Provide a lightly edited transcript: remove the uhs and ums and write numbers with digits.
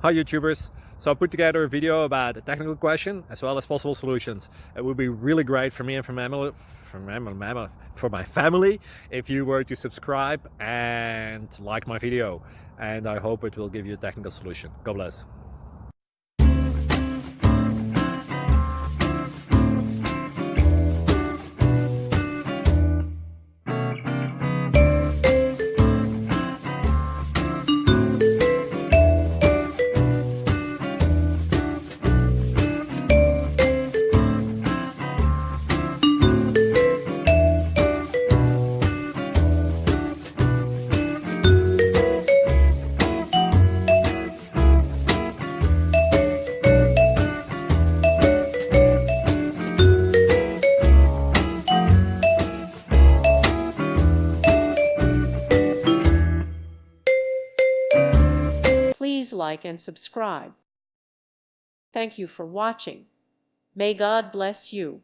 Hi YouTubers. So I put together a video about a technical question as well as possible solutions. It would be really great for me and for my family if you were to subscribe and like my video. And I hope it will give you a technical solution. God bless. Please like and subscribe. Thank you for watching. May God bless you.